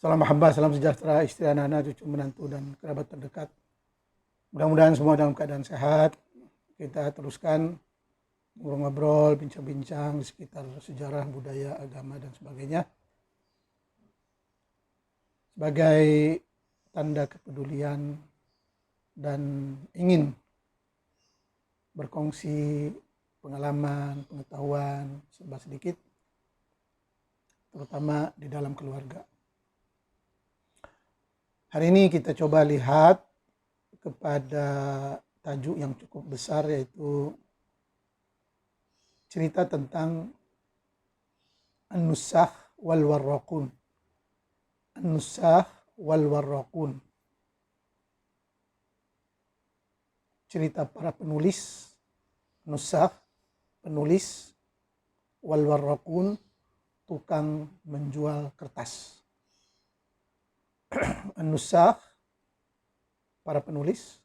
Salam mahabbah, salam sejahtera, istri, anak-anak, cucu, menantu, dan kerabat terdekat. Mudah-mudahan semua dalam keadaan sehat. Kita teruskan ngobrol-ngobrol, bincang-bincang di sekitar sejarah, budaya, agama, dan sebagainya. Sebagai tanda kepedulian dan ingin berkongsi pengalaman, pengetahuan, serba sedikit, terutama di dalam keluarga. Hari ini kita coba lihat kepada tajuk yang cukup besar, yaitu cerita tentang An-Nusakh wal Warraqun. An-Nusakh wal Warraqun. Cerita para penulis, Nusakh, penulis, wal Warraqun, tukang menjual kertas. An-Nusakh, para penulis,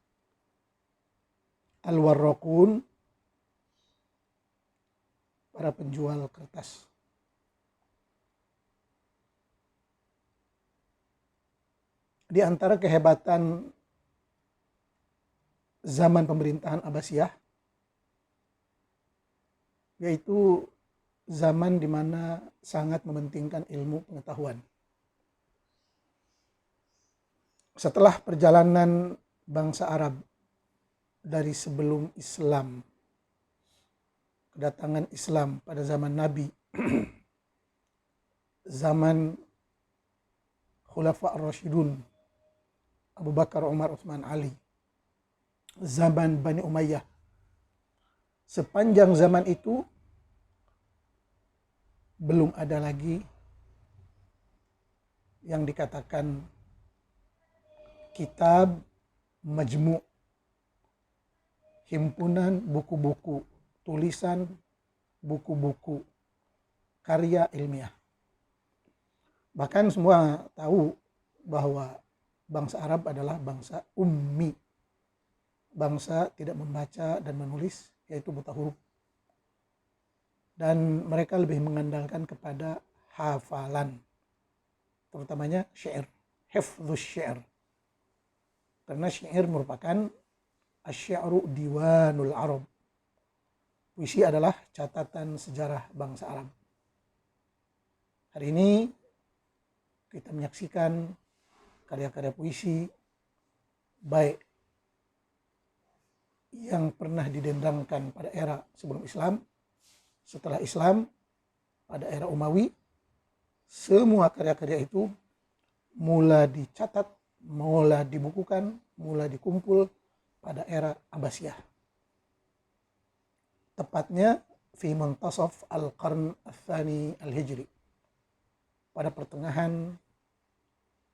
Al-Warraqun, para penjual kertas. Di antara kehebatan zaman pemerintahan Abbasiyah, yaitu zaman di mana sangat mementingkan ilmu pengetahuan. Setelah perjalanan bangsa Arab dari sebelum Islam, kedatangan Islam pada zaman Nabi, zaman Khulafa ar-Rasyidun, Abu Bakar, Umar, Utsman, Ali, zaman Bani Umayyah. Sepanjang zaman itu belum ada lagi yang dikatakan kitab majmu', himpunan buku-buku, tulisan buku-buku, karya ilmiah. Bahkan semua tahu bahwa bangsa Arab adalah bangsa ummi, bangsa tidak membaca dan menulis, yaitu buta huruf. Dan mereka lebih mengandalkan kepada hafalan, terutamanya syair, hifdzus syair. Karena syair merupakan asy-sya'ru diwanul Arab. Puisi adalah catatan sejarah bangsa Arab. Hari ini kita menyaksikan karya-karya puisi baik yang pernah didendangkan pada era sebelum Islam, setelah Islam, pada era Umawi. Semua karya-karya itu mula dicatat, mula dibukukan, mula dikumpul pada era Abbasiyah. Tepatnya fi muntasaf al-qarn al-thani al-hijri, pada pertengahan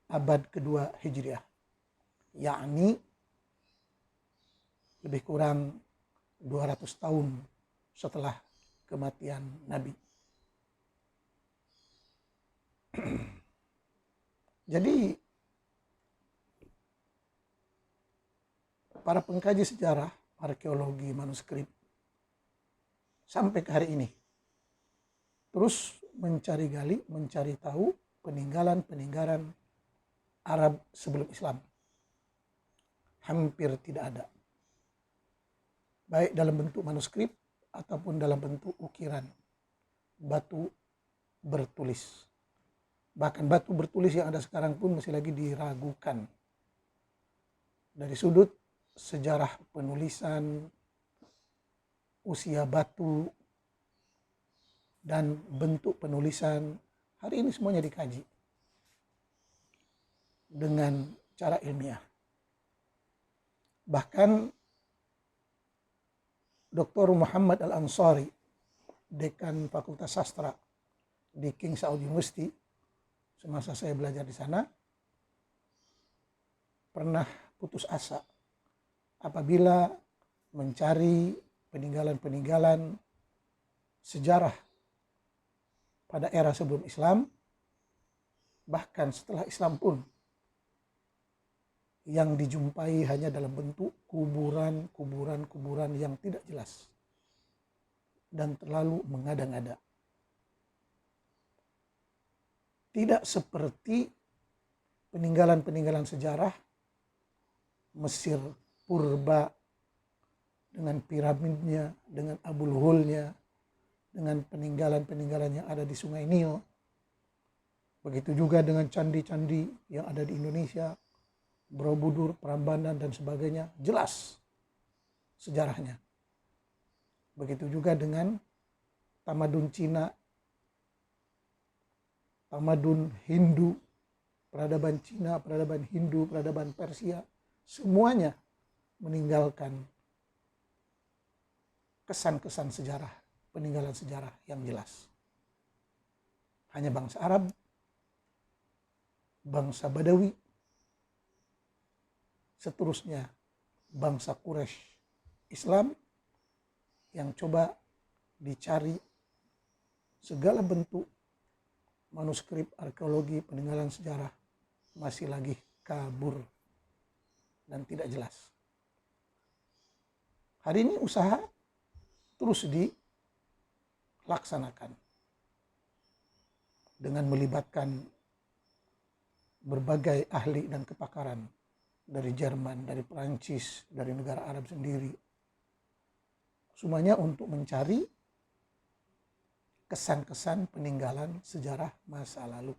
abad kedua Hijriah, yakni lebih kurang 200 tahun setelah kematian Nabi. Jadi para pengkaji sejarah, arkeologi, manuskrip, sampai ke hari ini terus mencari gali, mencari tahu peninggalan-peninggalan Arab sebelum Islam. Hampir tidak ada, baik dalam bentuk manuskrip ataupun dalam bentuk ukiran batu bertulis. Bahkan batu bertulis yang ada sekarang pun masih lagi diragukan dari sudut sejarah penulisan, usia batu, dan bentuk penulisan. Hari ini semuanya dikaji dengan cara ilmiah. Bahkan Dr. Muhammad Al-Ansari, dekan Fakultas Sastra di King Saud University, semasa saya belajar di sana, pernah putus asa apabila mencari peninggalan-peninggalan sejarah pada era sebelum Islam, bahkan setelah Islam pun, yang dijumpai hanya dalam bentuk kuburan yang tidak jelas dan terlalu mengada-ngada. Tidak seperti peninggalan-peninggalan sejarah Mesir purba dengan piramidnya, dengan Abul Hulnya, dengan peninggalan-peninggalan yang ada di Sungai Nil. Begitu juga dengan candi-candi yang ada di Indonesia, Borobudur, Prambanan, dan sebagainya, jelas sejarahnya. Begitu juga dengan tamadun Cina, tamadun Hindu, peradaban Cina, peradaban Hindu, peradaban Persia, semuanya meninggalkan kesan-kesan sejarah, peninggalan sejarah yang jelas. Hanya bangsa Arab, bangsa Badawi, seterusnya bangsa Quraisy Islam yang coba dicari segala bentuk manuskrip arkeologi peninggalan sejarah masih lagi kabur dan tidak jelas. Hari ini usaha terus dilaksanakan dengan melibatkan berbagai ahli dan kepakaran dari Jerman, dari Perancis, dari negara Arab sendiri. Semuanya untuk mencari kesan-kesan peninggalan sejarah masa lalu.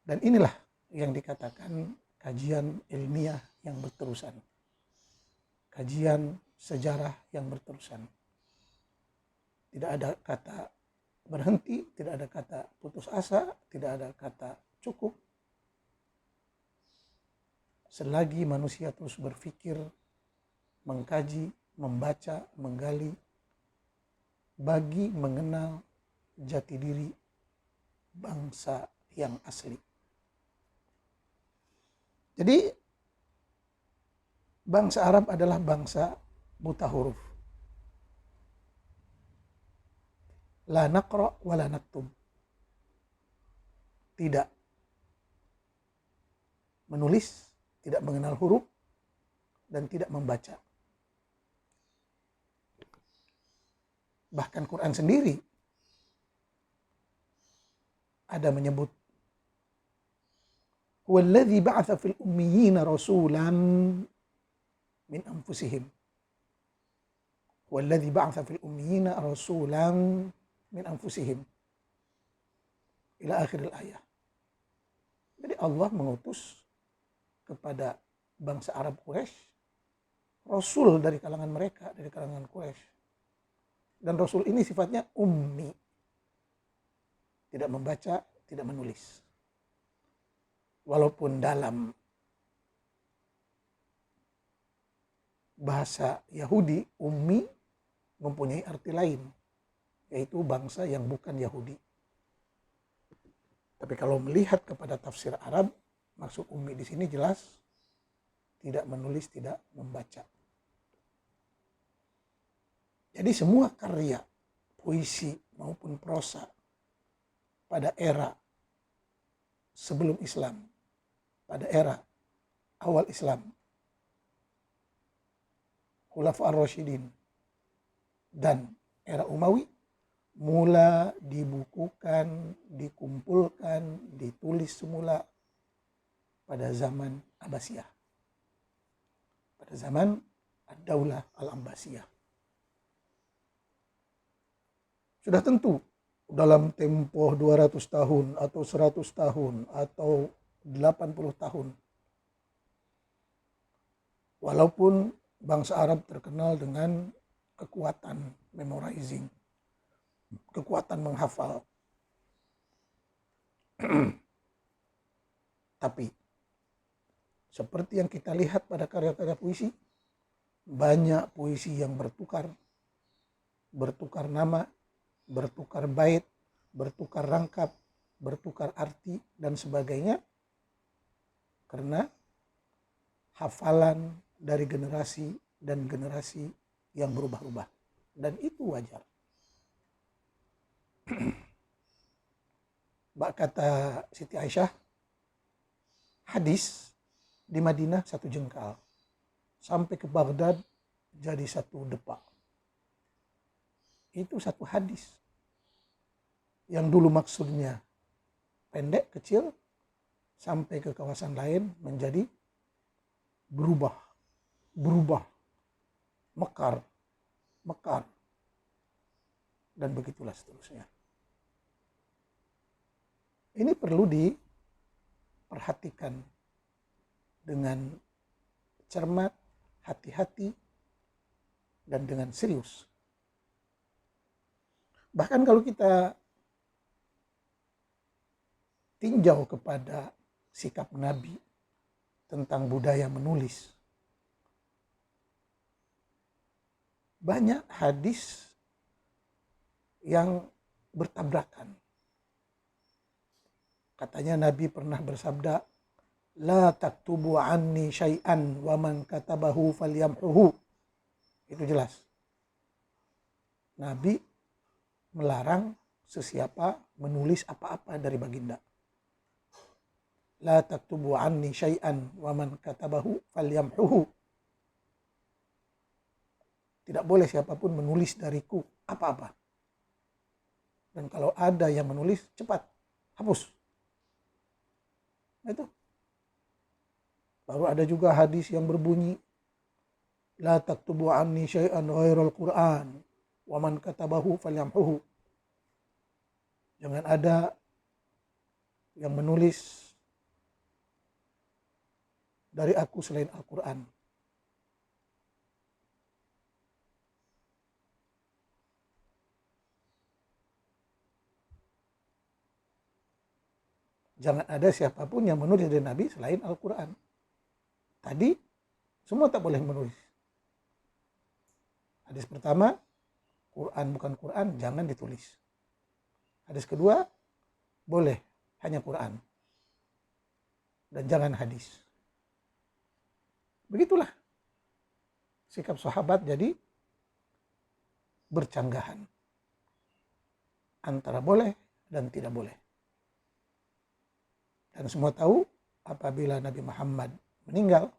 Dan inilah yang dikatakan kajian ilmiah yang berterusan. Kajian sejarah yang berterusan. Tidak ada kata berhenti, tidak ada kata putus asa, tidak ada kata cukup. Selagi manusia terus berpikir, mengkaji, membaca, menggali, bagi mengenal jati diri bangsa yang asli. Jadi bangsa Arab adalah bangsa buta huruf. La naqra wa la naktub. Tidak menulis, tidak mengenal huruf, dan tidak membaca. Bahkan Quran sendiri ada menyebut huwallazi ba'atsa fil ummiyina rasulan min anfusihim. Huwallazi ba'atsa fil ummiyina rasulan min anfusihim. Ila akhir ayat. Jadi Allah mengutus kepada bangsa Arab Quraisy rasul dari kalangan mereka, dari kalangan Quraisy. Dan rasul ini sifatnya ummi. Tidak membaca, tidak menulis. Walaupun dalam bahasa Yahudi, ummi mempunyai arti lain, yaitu bangsa yang bukan Yahudi. Tapi kalau melihat kepada tafsir Arab, maksud ummi di sini jelas tidak menulis, tidak membaca. Jadi semua karya, puisi maupun prosa pada era sebelum Islam, pada era awal Islam, Khulafa ar-Rasyidin, dan era Umawi, mula dibukukan, dikumpulkan, ditulis semula pada zaman Abbasiyah. Pada zaman Ad-Daulah Al-Abbasiyah. Sudah tentu dalam tempo 200 tahun atau 100 tahun atau 80 tahun. Walaupun bangsa Arab terkenal dengan kekuatan memorizing, kekuatan menghafal. Tapi seperti yang kita lihat pada karya-karya puisi, banyak puisi yang bertukar nama, bertukar bait, bertukar rangkap, bertukar arti, dan sebagainya. Karena hafalan dari generasi dan generasi yang berubah-ubah. Dan itu wajar. Kata Siti Aisyah, hadis di Madinah 1 jengkal. Sampai ke Baghdad jadi 1 depa. Itu 1 hadis. Yang dulu maksudnya pendek, kecil, sampai ke kawasan lain menjadi berubah, mekar, dan begitulah seterusnya. Ini perlu diperhatikan dengan cermat, hati-hati, dan dengan serius. Bahkan kalau kita tinjau kepada sikap Nabi tentang budaya menulis, banyak hadis yang bertabrakan. Katanya Nabi pernah bersabda, la taktubu anni syai'an wa man katabahu falyamhuhu. Itu jelas. Nabi melarang sesiapa menulis apa-apa dari baginda. La taktubu anni syai'an wa man katabahu falyamhuhu. Tidak boleh siapapun menulis dariku apa-apa. Dan kalau ada yang menulis, cepat hapus. Itu. Baru ada juga hadis yang berbunyi, la taktubu anni syai'an ghairal Qur'an wa man katabahu falyamhuhu. Jangan ada yang menulis dari aku selain Al-Quran. Jangan ada siapapun yang menulis dari Nabi selain Al-Quran. Tadi semua tak boleh menulis. Hadis pertama, Quran bukan Quran, jangan ditulis. Hadis kedua, boleh, hanya Quran. Dan jangan hadis. Begitulah sikap sahabat jadi bercanggahan antara boleh dan tidak boleh. Dan semua tahu apabila Nabi Muhammad meninggal,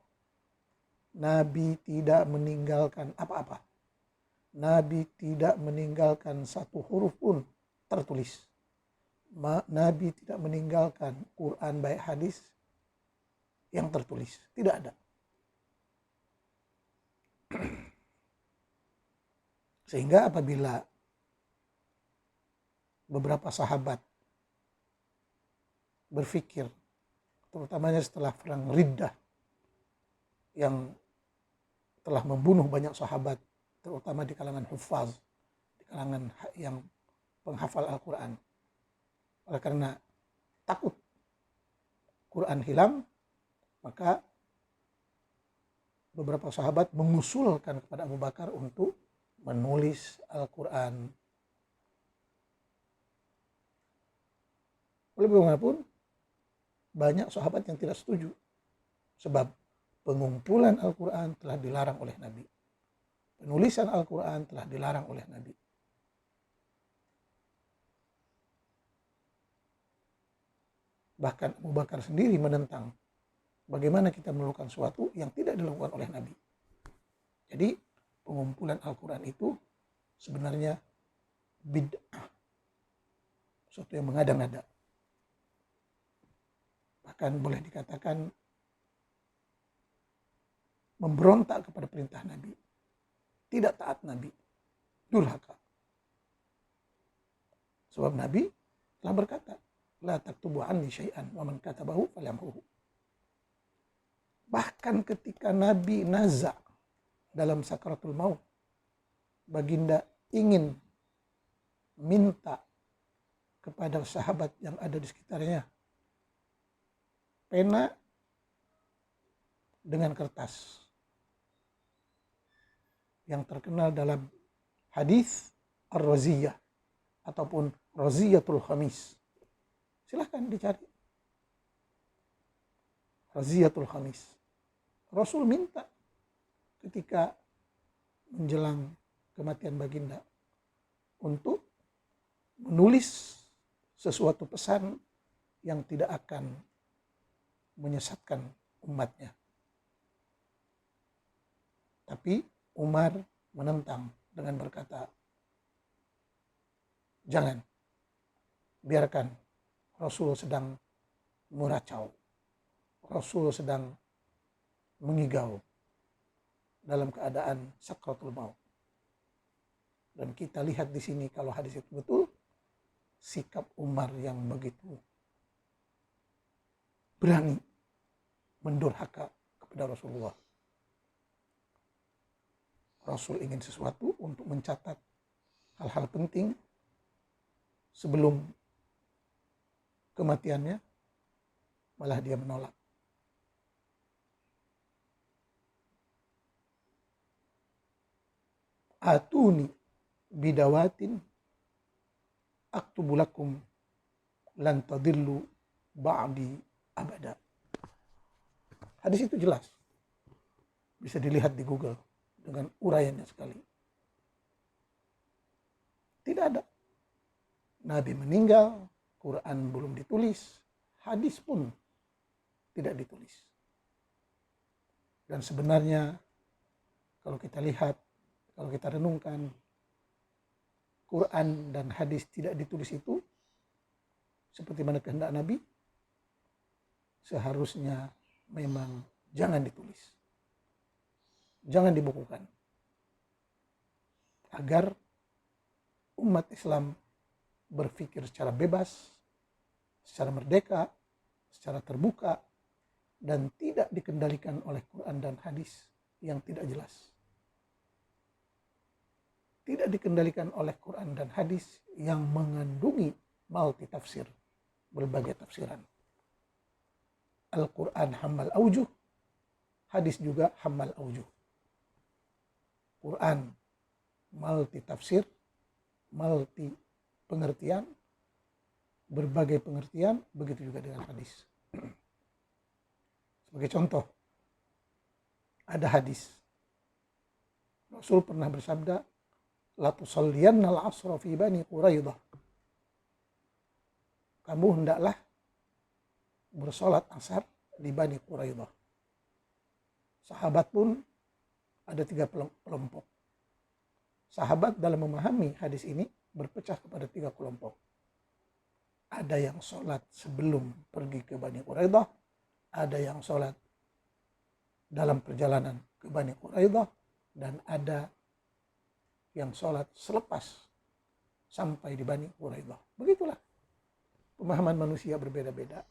Nabi tidak meninggalkan apa-apa. Nabi tidak meninggalkan satu huruf pun tertulis. Nabi tidak meninggalkan Quran baik hadis yang tertulis. Tidak ada. Sehingga apabila beberapa sahabat berpikir, terutamanya setelah perang Riddah yang telah membunuh banyak sahabat, terutama di kalangan huffaz, di kalangan yang penghafal Al-Quran. Oleh karena takut Quran hilang, maka beberapa sahabat mengusulkan kepada Abu Bakar untuk menulis Al-Quran. Oleh bagaimanapun, banyak sahabat yang tidak setuju. Sebab pengumpulan Al-Quran telah dilarang oleh Nabi. Penulisan Al-Quran telah dilarang oleh Nabi. Bahkan Abu Bakar sendiri menentang bagaimana kita melakukan sesuatu yang tidak dilakukan oleh Nabi. Jadi pengumpulan Al-Quran itu sebenarnya bid'ah. Sesuatu yang mengada-ngada. Bahkan boleh dikatakan memberontak kepada perintah Nabi. Tidak taat Nabi. Durhaka. Sebab Nabi telah berkata, la taktubu anni syai'an wa man katabahu falyamhuhu. Bahkan ketika Nabi naza dalam sakaratul maut, baginda ingin minta kepada sahabat yang ada di sekitarnya pena dengan kertas yang terkenal dalam hadis Ar-Raziyah ataupun Raziyatul Khamis. Silahkan dicari. Raziyatul Khamis. Rasul minta ketika menjelang kematian baginda untuk menulis sesuatu pesan yang tidak akan menyesatkan umatnya. Tapi Umar menentang dengan berkata, jangan, biarkan Rasul sedang muracau, Rasul sedang mengigau dalam keadaan sakratul maut. Dan kita lihat di sini kalau hadis itu betul, sikap Umar yang begitu berani mendurhaka kepada Rasulullah. Rasul ingin sesuatu untuk mencatat hal-hal penting sebelum kematiannya, malah dia menolak. Atuni bidawatin aktubu lakum lan tadillu ba'di abada. Hadis itu jelas. Bisa dilihat di Google dengan uraiannya sekali. Tidak ada. Nabi meninggal, Quran belum ditulis, hadis pun tidak ditulis. Dan sebenarnya kalau kita lihat, kalau kita renungkan, Quran dan hadis tidak ditulis itu seperti mana kehendak Nabi, seharusnya memang jangan ditulis. Jangan dibukukan. Agar umat Islam berpikir secara bebas, secara merdeka, secara terbuka, dan tidak dikendalikan oleh Quran dan hadis yang tidak jelas. Tidak dikendalikan oleh Quran dan hadis yang mengandungi multi tafsir, berbagai tafsiran. Al-Quran hammal aujuh, hadis juga hammal aujuh. Quran multi tafsir, multi pengertian, berbagai pengertian, begitu juga dengan hadis. Sebagai contoh, ada hadis. Rasul pernah bersabda, la tusalliyanna al-asra fi bani Quraidah. Kamu hendaklah bersolat asar di Bani Quraidah. Sahabat pun ada 3 kelompok. Sahabat dalam memahami hadis ini berpecah kepada 3 kelompok. Ada yang sholat sebelum pergi ke Bani Quraidah, ada yang sholat dalam perjalanan ke Bani Quraidah, dan ada yang sholat selepas sampai di Bani Quraidah. Begitulah pemahaman manusia berbeda-beda.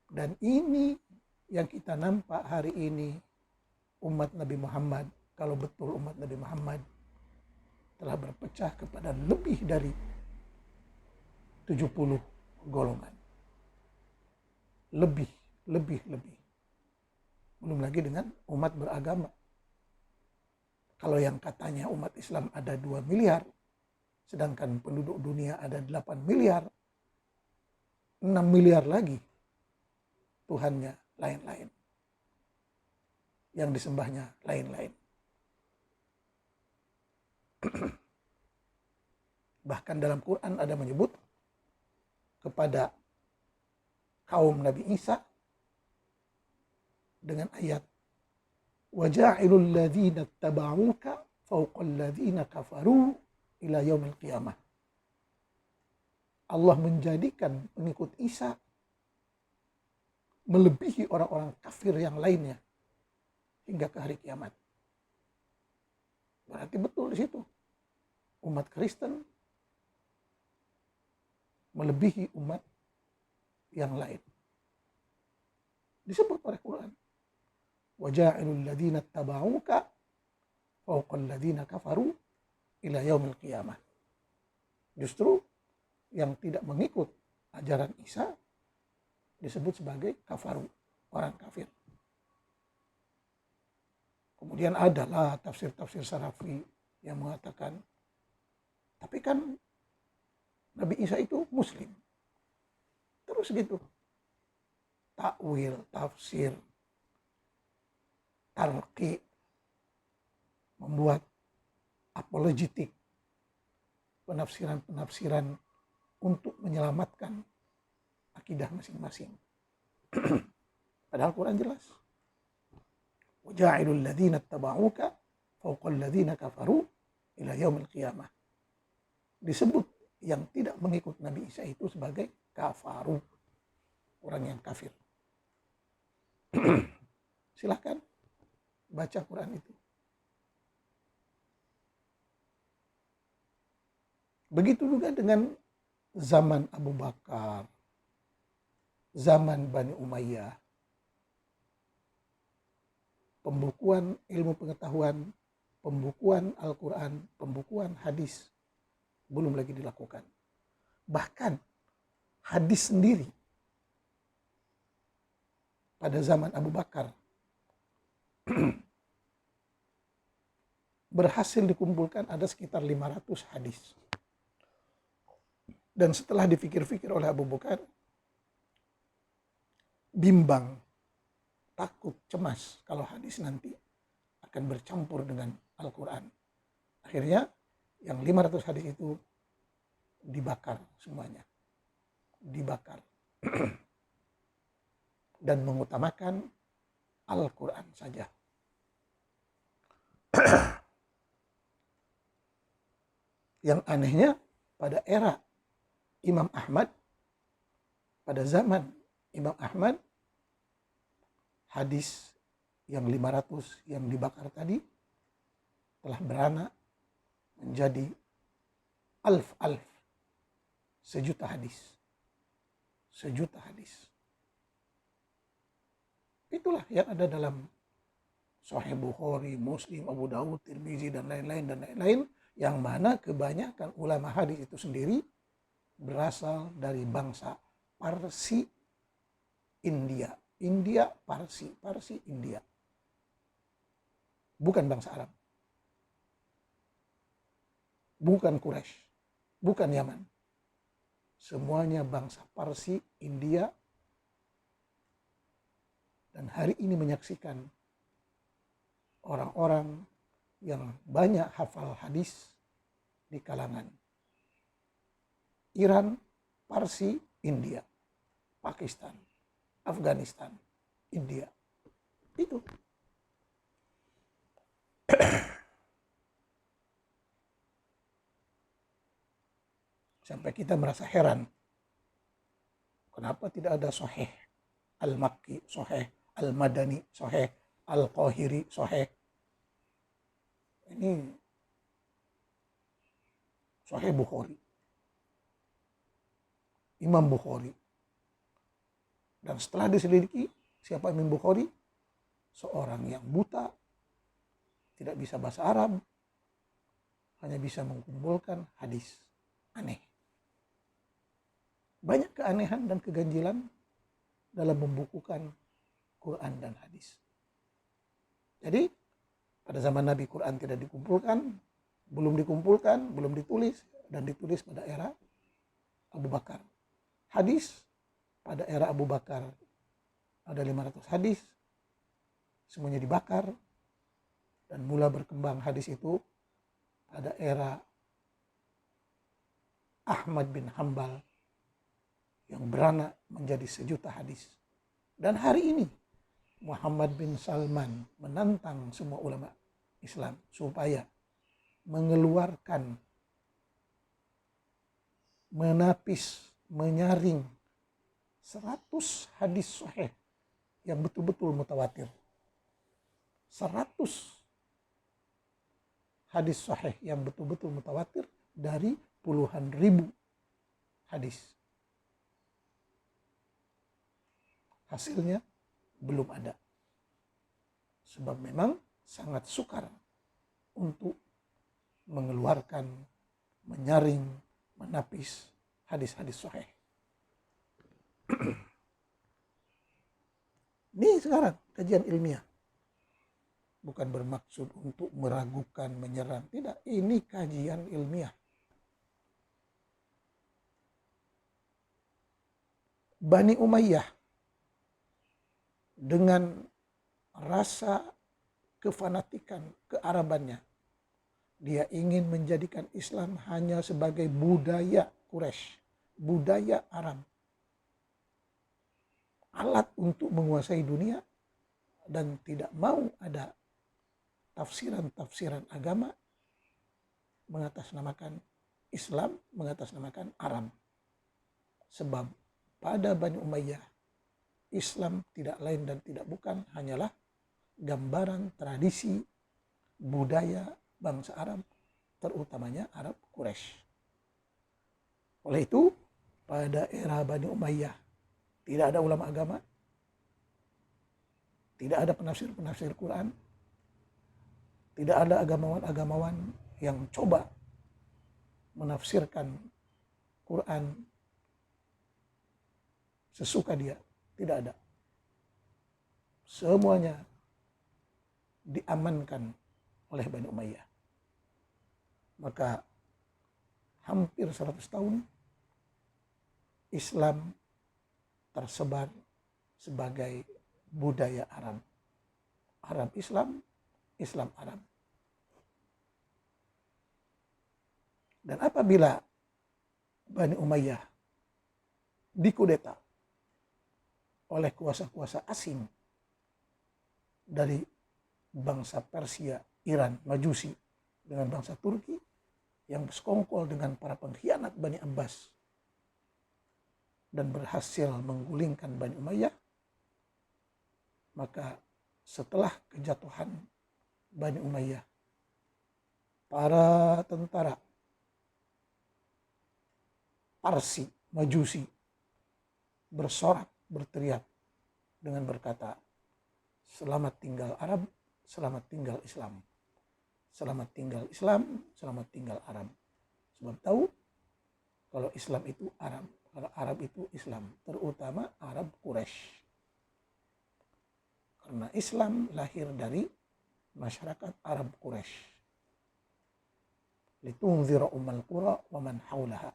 Dan ini yang kita nampak hari ini, umat Nabi Muhammad, kalau betul umat Nabi Muhammad telah berpecah kepada lebih dari 70 golongan. Lebih. Belum lagi dengan umat beragama. Kalau yang katanya umat Islam ada 2 miliar, sedangkan penduduk dunia ada 8 miliar, 6 miliar lagi Tuhannya lain-lain. Yang disembahnya lain-lain. Bahkan dalam Quran ada menyebut kepada kaum Nabi Isa dengan ayat waja'ilul ladzina tabauka fawqal ladzina kafaru ila yaumil qiyamah. Allah menjadikan pengikut Isa melebihi orang-orang kafir yang lainnya hingga ke hari kiamat. Berarti betul di situ. Umat Kristen melebihi umat yang lain. Disebut oleh Quran. Waja'ilul ladzina tabauka fawqal ladzina kafaru ila yaumil qiyamah. Justru yang tidak mengikut ajaran Isa disebut sebagai kafaru, orang kafir. Kemudian adalah tafsir-tafsir Sarafi yang mengatakan, tapi kan Nabi Isa itu Muslim. Terus gitu. Takwil, tafsir, tarqi, membuat apologetik, penafsiran-penafsiran untuk menyelamatkan akidah masing-masing. Padahal Quran jelas. Waja'ilul ladzina tabauka fawqal ladzina kafaru ila yaumil qiyamah. Disebut yang tidak mengikut Nabi Isa itu sebagai kafaru, orang yang kafir. Silahkan baca Quran itu. Begitu juga dengan zaman Abu Bakar, zaman Bani Umayyah, pembukuan ilmu pengetahuan, pembukuan Al-Quran, pembukuan hadis belum lagi dilakukan. Bahkan hadis sendiri pada zaman Abu Bakar berhasil dikumpulkan ada sekitar 500 hadis. Dan setelah dipikir-pikir oleh Abu Bakar, bimbang, takut, cemas kalau hadis nanti akan bercampur dengan Al-Quran. Akhirnya yang 500 hadis itu dibakar semuanya. Dibakar. Dan mengutamakan Al-Quran saja. Yang anehnya pada era Imam Ahmad, pada zaman Imam Ahmad, hadis yang 500 yang dibakar tadi telah beranak menjadi alf-alf, sejuta hadis. Sejuta hadis. Itulah yang ada dalam Sahih Bukhari, Muslim, Abu Dawud, Tirmizi, dan lain-lain, yang mana kebanyakan ulama hadis itu sendiri berasal dari bangsa Parsi, India. India, Parsi, India. Bukan bangsa Arab. Bukan Quraisy, bukan Yaman. Semuanya bangsa Parsi, India. Dan hari ini menyaksikan orang-orang yang banyak hafal hadis di kalangan Iran, Parsi, India, Pakistan, Afghanistan, India. Itu. Sampai kita merasa heran. Kenapa tidak ada Sahih Al-Makki, Sahih Al-Madani, Sahih Al-Qahiri, Sahih. Ini Sahih Bukhari. Imam Bukhari. Dan setelah diselidiki, siapa Imam Bukhari? Seorang yang buta, tidak bisa bahasa Arab, hanya bisa mengumpulkan hadis. Aneh. Banyak keanehan dan keganjilan dalam membukukan Quran dan hadis. Jadi, pada zaman Nabi Quran tidak dikumpulkan, belum ditulis, dan ditulis pada era Abu Bakar. Hadis pada era Abu Bakar ada 500 hadis, semuanya dibakar, dan mula berkembang hadis itu pada era Ahmad bin Hanbal yang beranak menjadi sejuta hadis. Dan hari ini Muhammad bin Salman menantang semua ulama Islam supaya mengeluarkan, menapis, menyaring 100 hadis sahih yang betul-betul mutawatir. 100 hadis sahih yang betul-betul mutawatir dari puluhan ribu hadis. Hasilnya belum ada. Sebab memang sangat sukar untuk mengeluarkan, menyaring, menapis hadis-hadis sahih. Ini sekarang kajian ilmiah. Bukan bermaksud untuk meragukan, menyerang. Tidak, ini kajian ilmiah. Bani Umayyah dengan rasa kefanatikan, kearabannya, dia ingin menjadikan Islam hanya sebagai budaya Quraisy, budaya Arab, alat untuk menguasai dunia, dan tidak mau ada tafsiran-tafsiran agama mengatasnamakan Islam mengatasnamakan Arab. Sebab pada Bani Umayyah, Islam tidak lain dan tidak bukan hanyalah gambaran tradisi budaya bangsa Arab, terutamanya Arab Quraisy. Oleh itu, pada era Bani Umayyah tidak ada ulama agama, tidak ada penafsir-penafsir Quran, tidak ada agamawan-agamawan yang coba menafsirkan Quran sesuka dia. Tidak ada. Semuanya diamankan oleh Bani Umayyah. Maka hampir 100 tahun Islam tersebar sebagai budaya Arab. Arab Islam, Islam Arab. Dan apabila Bani Umayyah dikudeta oleh kuasa-kuasa asing dari bangsa Persia, Iran, Majusi dengan bangsa Turki yang bersekongkol dengan para pengkhianat Bani Abbas dan berhasil menggulingkan Bani Umayyah, maka setelah kejatuhan Bani Umayyah, para tentara Parsi, Majusi bersorak, berteriak dengan berkata, selamat tinggal Arab, selamat tinggal Islam. Selamat tinggal Islam, selamat tinggal Arab. Sebab tahu kalau Islam itu Arab, kalau Arab itu Islam, terutama Arab Quraisy. Karena Islam lahir dari masyarakat Arab Quraisy. Litunzira ummal qura wa man haulaha.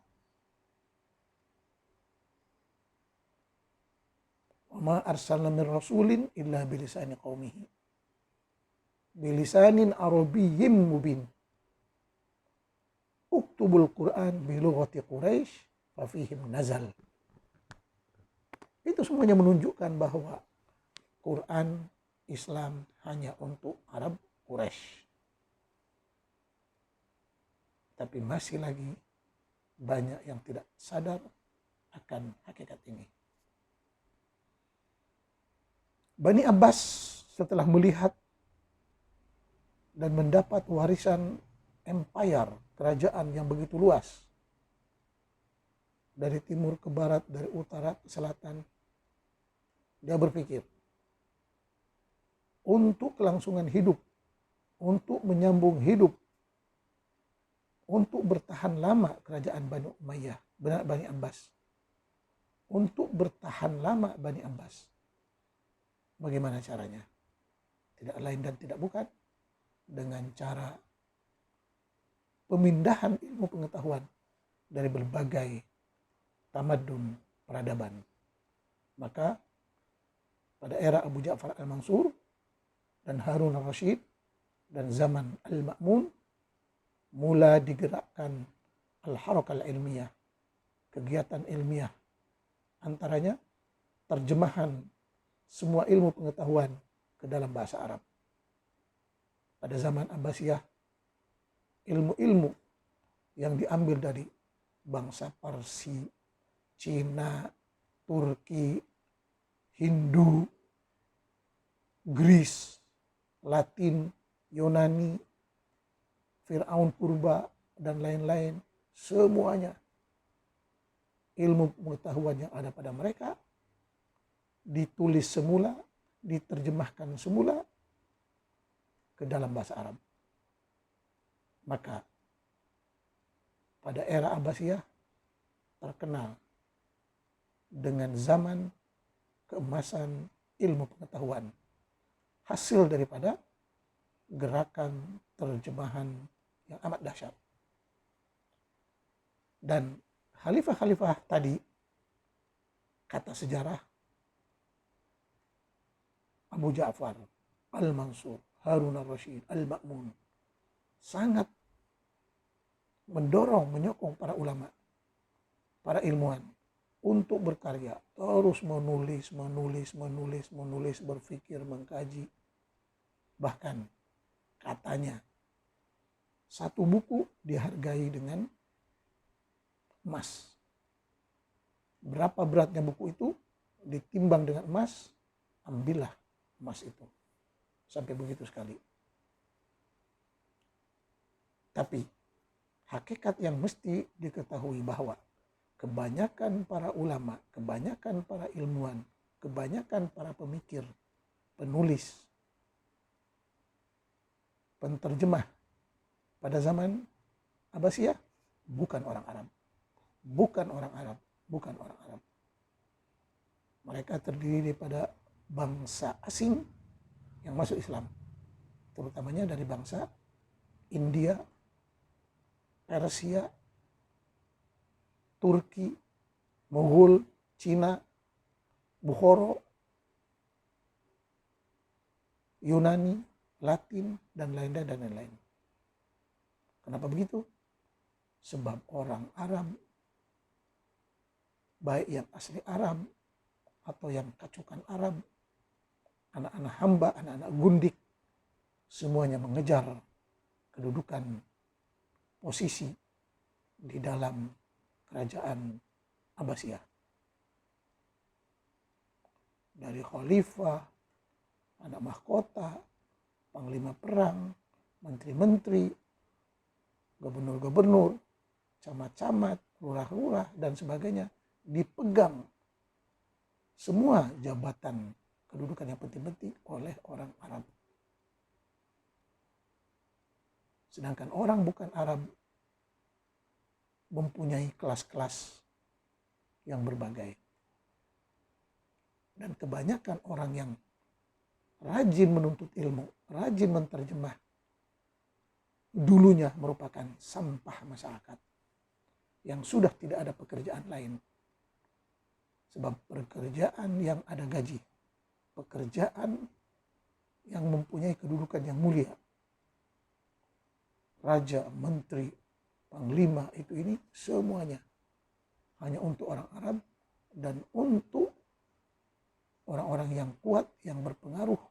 Wa ma arsalna min rasulin illa bilisani qaumihi. Bilisanin arabiyyin mubin. Uktubul Quran bilughati Quraisy fa fihim nazal. Itu semuanya menunjukkan bahwa Quran Islam hanya untuk Arab Quraisy. Tapi masih lagi banyak yang tidak sadar akan hakikat ini. Bani Abbas setelah melihat dan mendapat warisan empire, kerajaan yang begitu luas, dari timur ke barat, dari utara ke selatan, dia berpikir untuk kelangsungan hidup, untuk menyambung hidup, untuk bertahan lama kerajaan Bani Umayyah, Bani Abbas, untuk bertahan lama Bani Abbas. Bagaimana caranya? Tidak lain dan tidak bukan dengan cara pemindahan ilmu pengetahuan dari berbagai tamadun peradaban. Maka pada era Abu Ja'far al-Mansur dan Harun al-Rashid dan zaman al-Ma'mun mula digerakkan al-harakah al-ilmiyah, kegiatan ilmiah, antaranya terjemahan semua ilmu pengetahuan ke dalam bahasa Arab. Pada zaman Abbasiyah, ilmu-ilmu yang diambil dari bangsa Parsi, Cina, Turki, Hindu, Greece, Latin, Yunani, Fir'aun purba, dan lain-lain, semuanya ilmu pengetahuan yang ada pada mereka ditulis semula, diterjemahkan semula ke dalam bahasa Arab. Maka pada era Abbasiyah terkenal dengan zaman keemasan ilmu pengetahuan, hasil daripada gerakan terjemahan yang amat dahsyat. Dan khalifah-khalifah tadi, kata sejarah, Abu Ja'far al-Mansur, Harun al-Rashid, al-Ma'mun, sangat mendorong, menyokong para ulama, para ilmuwan untuk berkarya, terus menulis, berpikir, mengkaji. Bahkan katanya satu buku dihargai dengan emas. Berapa beratnya buku itu, ditimbang dengan emas, ambillah emas itu. Sampai begitu sekali. Tapi hakikat yang mesti diketahui bahwa kebanyakan para ulama, kebanyakan para ilmuwan, kebanyakan para pemikir, penulis, penterjemah pada zaman Abbasiyah bukan orang Arab. Bukan orang Arab. Bukan orang Arab. Mereka terdiri daripada bangsa asing yang masuk Islam. Terutamanya dari bangsa India, Persia, Turki, Mogul, Cina, Bukhara, Yunani, Latin, dan lain-lain. Kenapa begitu? Sebab orang Arab, baik yang asli Arab atau yang kacukan Arab, anak-anak hamba, anak-anak gundik, semuanya mengejar kedudukan posisi di dalam kerajaan Abbasiyah. Dari khalifah, anak mahkota, panglima perang, menteri-menteri, gubernur-gubernur, camat-camat, lurah-lurah, dan sebagainya, dipegang semua jabatan kedudukan yang penting-penting oleh orang Arab. Sedangkan orang bukan Arab mempunyai kelas-kelas yang berbagai. Dan kebanyakan orang yang rajin menuntut ilmu, rajin menterjemah, dulunya merupakan sampah masyarakat yang sudah tidak ada pekerjaan lain. Sebab pekerjaan yang ada gaji, pekerjaan yang mempunyai kedudukan yang mulia, raja, menteri, panglima, ini semuanya hanya untuk orang Arab dan untuk orang-orang yang kuat, yang berpengaruh,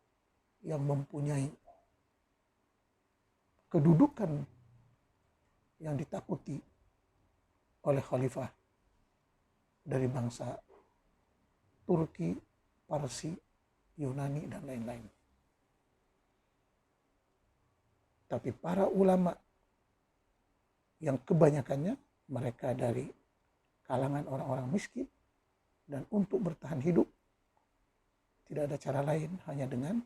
yang mempunyai kedudukan yang ditakuti oleh khalifah dari bangsa Turki, Parsi, Yunani, dan lain-lain. Tapi para ulama yang kebanyakannya mereka dari kalangan orang-orang miskin, dan untuk bertahan hidup tidak ada cara lain hanya dengan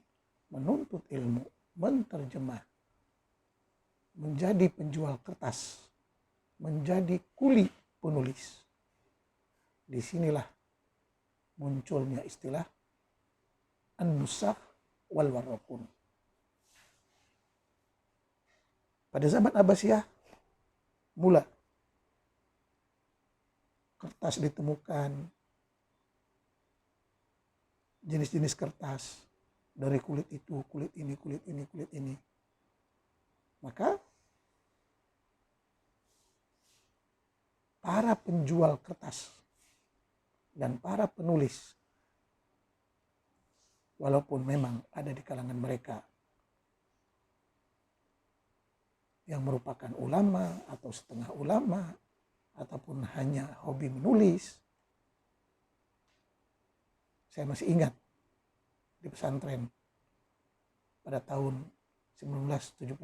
menuntut ilmu, menterjemah, menjadi penjual kertas, menjadi kuli penulis. Disinilah munculnya istilah an-nusakh wal warraqun. Pada zaman Abbasiyah mula kertas ditemukan, jenis-jenis kertas dari kulit itu, kulit ini, kulit ini, kulit ini. Maka para penjual kertas dan para penulis, walaupun memang ada di kalangan mereka yang merupakan ulama atau setengah ulama ataupun hanya hobi menulis. Saya masih ingat di pesantren pada tahun 1975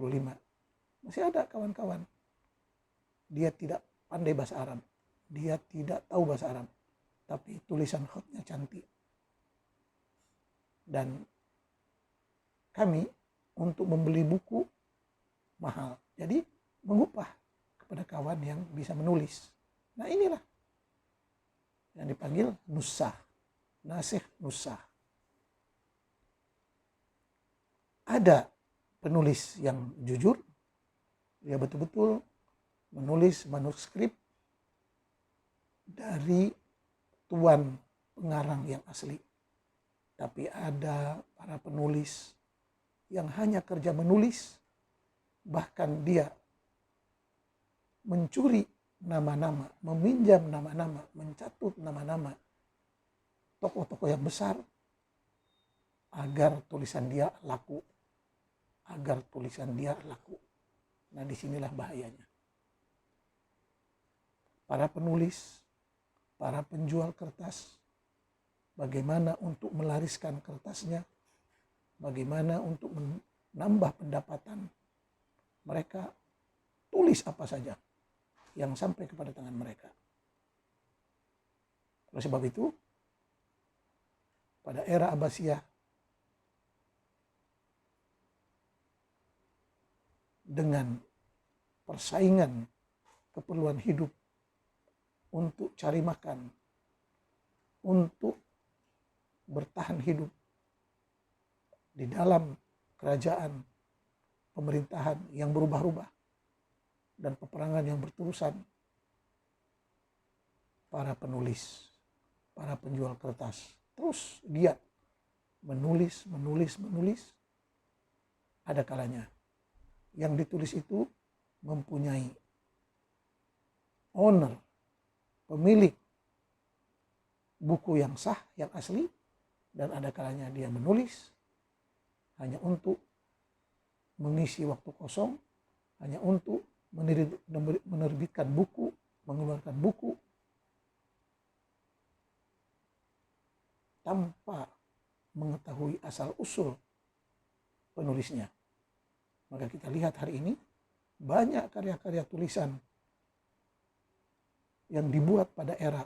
masih ada kawan-kawan, dia tidak pandai bahasa Arab, dia tidak tahu bahasa Arab, tapi tulisan khatnya cantik. Dan kami untuk membeli buku mahal, jadi mengupah kepada kawan yang bisa menulis. Nah inilah yang dipanggil nusakh, nasikh nusakh. Ada penulis yang jujur, dia betul-betul menulis manuskrip dari tuan pengarang yang asli. Tapi ada para penulis yang hanya kerja menulis, bahkan dia mencuri nama-nama, meminjam nama-nama, mencatut nama-nama tokoh-tokoh yang besar agar tulisan dia laku. Agar tulisan dia laku. Nah disinilah bahayanya. para penulis, para penjual kertas, bagaimana untuk melariskan kertasnya, bagaimana untuk menambah pendapatan mereka, tulis apa saja yang sampai kepada tangan mereka. Oleh sebab itu, pada era Abbasiyah, dengan persaingan keperluan hidup untuk cari makan, untuk bertahan hidup di dalam kerajaan pemerintahan yang berubah-ubah dan peperangan yang berterusan, para penulis, para penjual kertas terus giat menulis. Ada kalanya yang ditulis itu mempunyai owner, pemilik buku yang sah, yang asli, dan ada kalanya dia menulis hanya untuk mengisi waktu kosong, hanya untuk menerbitkan buku, mengeluarkan buku, tanpa mengetahui asal-usul penulisnya. Maka kita lihat hari ini banyak karya-karya tulisan yang dibuat pada era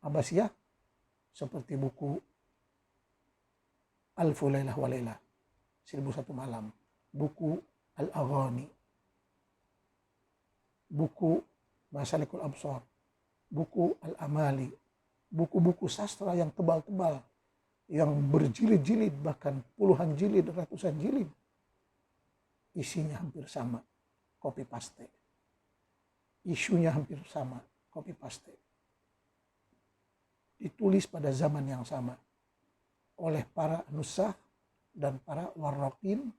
Abbasiyah seperti buku Alfu Lailah wa Lailah, 1001 Malam, buku Al-Aghani, buku Masalikul Absar, buku Al-Amali, buku-buku sastra yang tebal-tebal, yang berjilid-jilid, bahkan puluhan jilid, ratusan jilid. Isinya hampir sama, copy paste. Isunya hampir sama, copy paste. Ditulis pada zaman yang sama oleh para nusakh dan para warroqin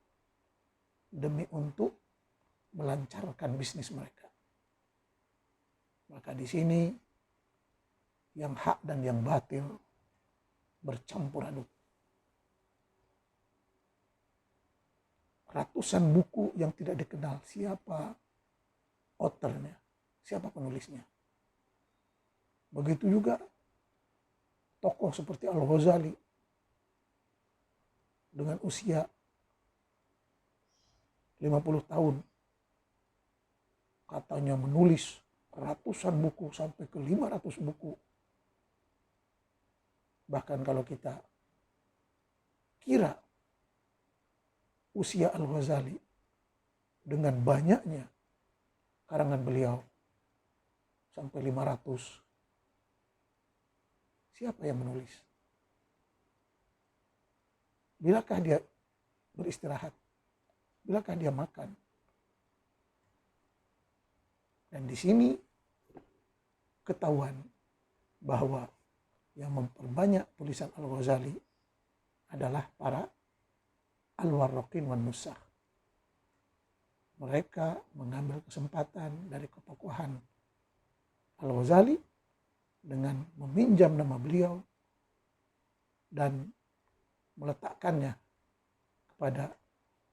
demi untuk melancarkan bisnis mereka. Maka di sini yang hak dan yang batil bercampur aduk. Ratusan buku yang tidak dikenal siapa authornya, siapa penulisnya. Begitu juga tokoh seperti Al-Ghazali dengan usia 50 tahun katanya menulis ratusan buku sampai ke 500 buku. Bahkan kalau kita kira usia Al-Ghazali dengan banyaknya karangan beliau sampai 500, siapa yang menulis? Bilakah dia beristirahat? Bilakah dia makan? Dan di sini ketahuan bahwa yang memperbanyak tulisan Al-Ghazali adalah para al-warraqin wan nusakh. Mereka mengambil kesempatan dari ketokohan Al-Ghazali dengan meminjam nama beliau dan meletakkannya kepada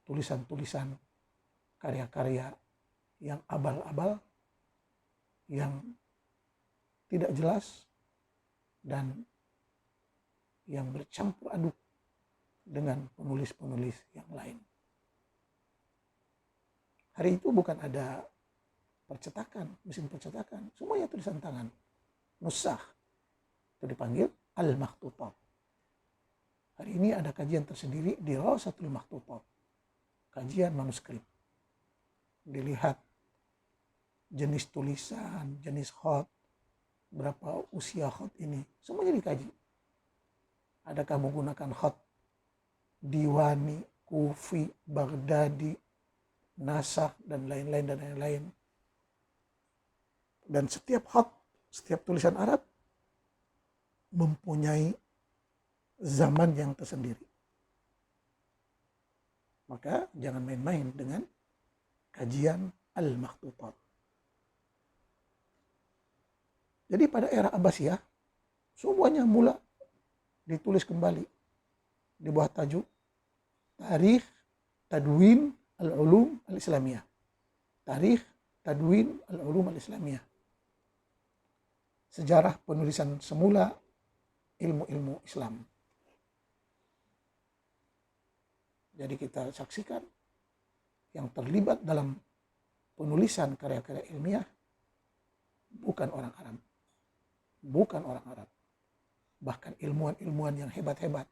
tulisan-tulisan karya-karya yang abal-abal, yang tidak jelas, dan yang bercampur aduk dengan penulis-penulis yang lain. Hari itu bukan ada percetakan, mesin percetakan, semuanya tulisan tangan. Nusakh itu dipanggil al-makhtutat. Hari ini ada kajian tersendiri di Rawsatul Makhtutat, kajian manuskrip. Dilihat jenis tulisan, jenis khat, berapa usia khat ini, semuanya dikaji. Adakah menggunakan khat Diwani, Kufi, Baghdadi, Nasakh, dan lain-lain. Dan setiap khat, setiap tulisan Arab mempunyai zaman yang tersendiri. Maka jangan main-main dengan kajian al-makhtutat. Jadi pada era Abbasiyah semuanya mula ditulis kembali di bawah tajuk Tarikh Tadwin al-Ulum al-Islamiyah. Tarikh Tadwin al-Ulum al-Islamiyah. sejarah penulisan semula ilmu-ilmu Islam. Jadi kita saksikan yang terlibat dalam penulisan karya-karya ilmiah bukan orang Arab. Bukan orang Arab. Bahkan ilmuwan-ilmuwan yang hebat-hebat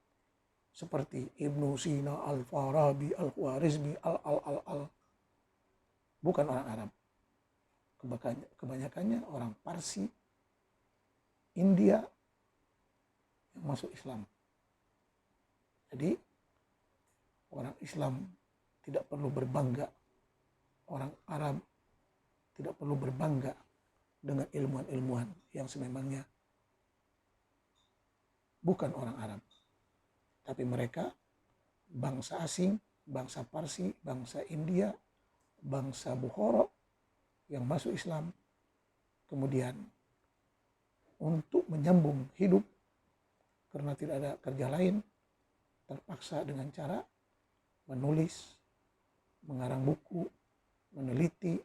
seperti Ibnu Sina, Al-Farabi, Al-Khwarizmi, Al. Bukan orang Arab. Kebanyakannya orang Parsi, India yang masuk Islam. Jadi orang Islam tidak perlu berbangga, orang Arab tidak perlu berbangga dengan ilmuwan-ilmuwan yang sememangnya bukan orang Arab. Tapi mereka bangsa asing, bangsa Parsi, bangsa India, bangsa Bukhara yang masuk Islam. Kemudian untuk menyambung hidup karena tidak ada kerja lain, terpaksa dengan cara menulis, mengarang buku, meneliti,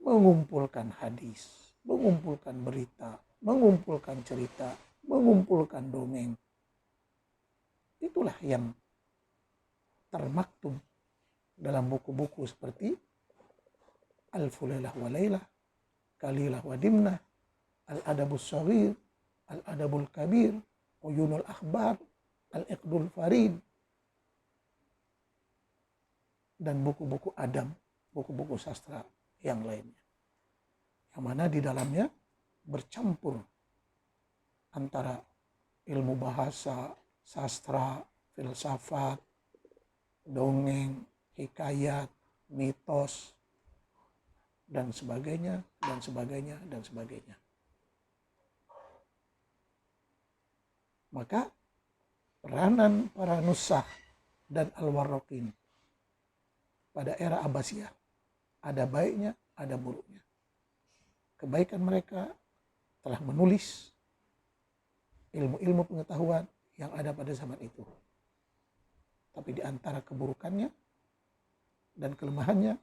mengumpulkan hadis, mengumpulkan berita, mengumpulkan cerita, mengumpulkan dongeng. Itulah yang termaktub dalam buku-buku seperti Alfu Lailah wa Lailah, Kalilah wa Dimnah, Al-Adabus Saghir, Al-Adabul Kabir, Uyunul Akhbar, Al-Iqdul Farid, dan buku-buku adab, buku-buku sastra yang lainnya. Yang mana di dalamnya bercampur antara ilmu bahasa, sastra, filsafat, dongeng, hikayat, mitos, dan sebagainya, dan sebagainya, dan sebagainya. Maka peranan para nusakh dan al-warraqin pada era Abbasiyah ada baiknya, ada buruknya. Kebaikan mereka telah menulis ilmu-ilmu pengetahuan yang ada pada zaman itu. Tapi di antara keburukannya dan kelemahannya,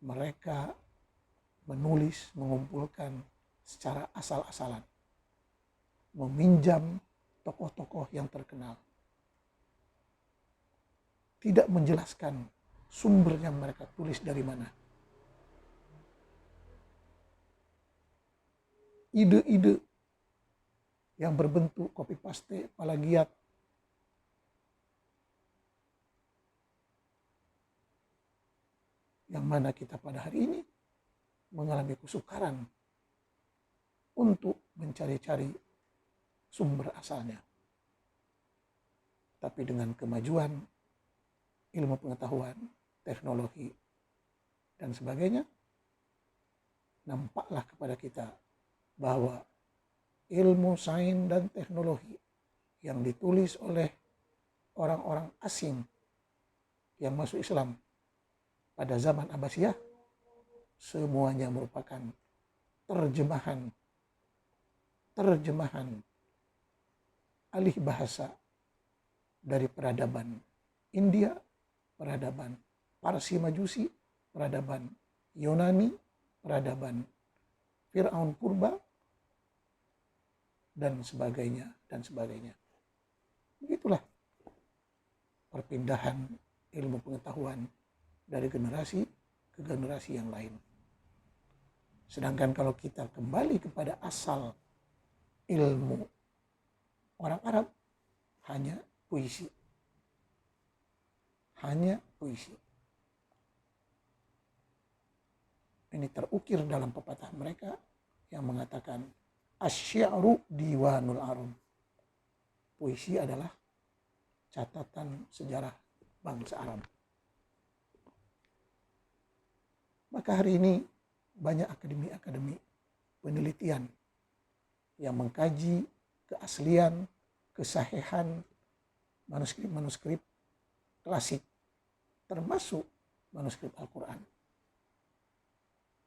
mereka menulis, mengumpulkan secara asal-asalan, meminjam tokoh-tokoh yang terkenal, tidak menjelaskan sumber yang mereka tulis dari mana. Ide-ide yang berbentuk copy paste, plagiat, yang mana kita pada hari ini mengalami kesukaran untuk mencari-cari sumber asalnya. Tapi dengan kemajuan ilmu pengetahuan, teknologi, dan sebagainya, nampaklah kepada kita bahwa ilmu sains dan teknologi yang ditulis oleh orang-orang asing yang masuk Islam pada zaman Abbasiyah semuanya merupakan terjemahan alih bahasa dari peradaban India, peradaban Parsi Majusi, peradaban Yunani, peradaban Fir'aun Purba, dan sebagainya, dan sebagainya. Begitulah perpindahan ilmu pengetahuan dari generasi ke generasi yang lain. Sedangkan kalau kita kembali kepada asal ilmu orang Arab, hanya puisi. Hanya puisi. Ini terukir dalam pepatah mereka yang mengatakan asy-syi'ru diwanul Arab. Puisi adalah catatan sejarah bangsa Arab. Maka hari ini banyak akademi-akademi penelitian yang mengkaji keaslian, kesahihan manuskrip-manuskrip klasik, termasuk manuskrip Al-Quran.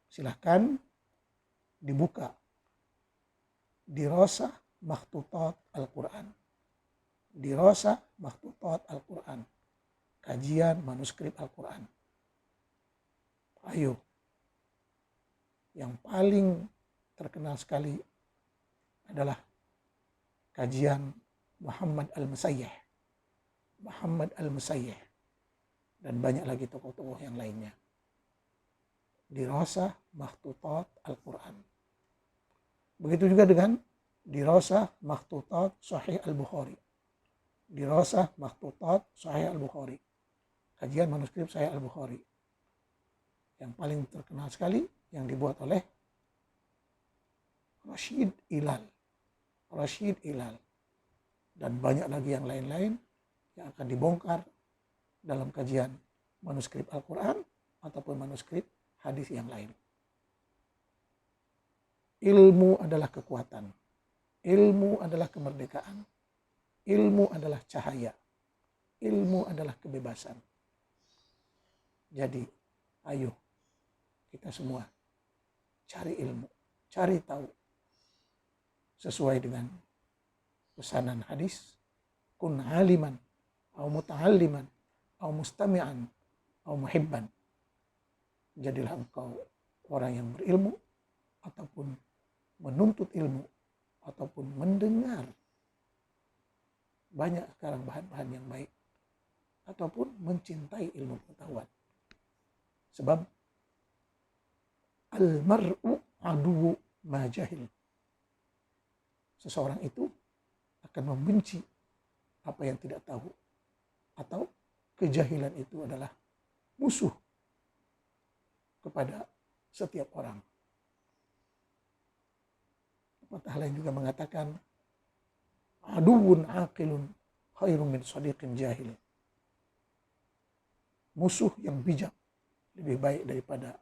Silahkan dibuka Dirasah Makhtutat Al-Quran. Dirasah Makhtutat Al-Quran. Kajian manuskrip Al-Quran. Ayo. Yang paling terkenal sekali adalah kajian Muhammad Al-Musayyih. Muhammad Al-Musayyih. Dan banyak lagi tokoh-tokoh yang lainnya. Dirasah Makhtutat Al-Quran. Begitu juga dengan dirasah Makhtutat Sahih Al-Bukhari. Dirasah Makhtutat Sahih Al-Bukhari. Kajian manuskrip Sahih Al-Bukhari. Yang paling terkenal sekali yang dibuat oleh Rashid Ilal. Rashid Ilal. Dan banyak lagi yang lain-lain yang akan dibongkar dalam kajian manuskrip Al-Quran ataupun manuskrip hadis yang lain. Ilmu adalah kekuatan. Ilmu adalah kemerdekaan. Ilmu adalah cahaya. Ilmu adalah kebebasan. Jadi, ayo kita semua cari ilmu, cari tahu sesuai dengan pesanan hadis, kun aliman, au muta'alliman, au mustami'an, au muhibban. Jadilah engkau orang yang berilmu, ataupun menuntut ilmu, ataupun mendengar. Banyak sekarang bahan-bahan yang baik, ataupun mencintai ilmu pengetahuan. Sebab al-mar'u aduwu ma jahil. Seseorang itu akan membenci apa yang tidak tahu. Atau kejahilan itu adalah musuh kepada setiap orang. Pepatah lain juga mengatakan, aduwun aqilun khairun min sadiqin jahil. Musuh yang bijak lebih baik daripada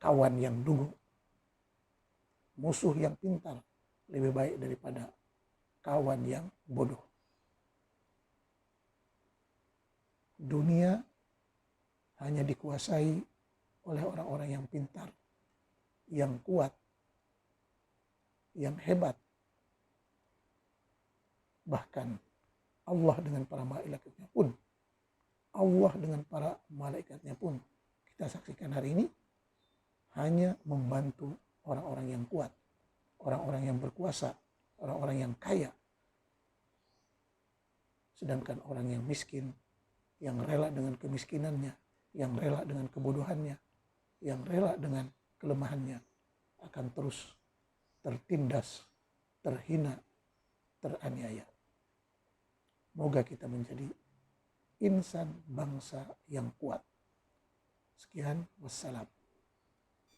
kawan yang dungu. Musuh yang pintar lebih baik daripada kawan yang bodoh. Dunia hanya dikuasai oleh orang-orang yang pintar, yang kuat, yang hebat. Bahkan Allah dengan para malaikatnya pun, kita saksikan hari ini hanya membantu orang-orang yang kuat, orang-orang yang berkuasa, orang-orang yang kaya. Sedangkan orang yang miskin, yang rela dengan kemiskinannya, yang rela dengan kebodohannya, yang rela dengan kelemahannya, akan terus tertindas, terhina, teraniaya. Moga kita menjadi insan bangsa yang kuat. Sekian, wassalam.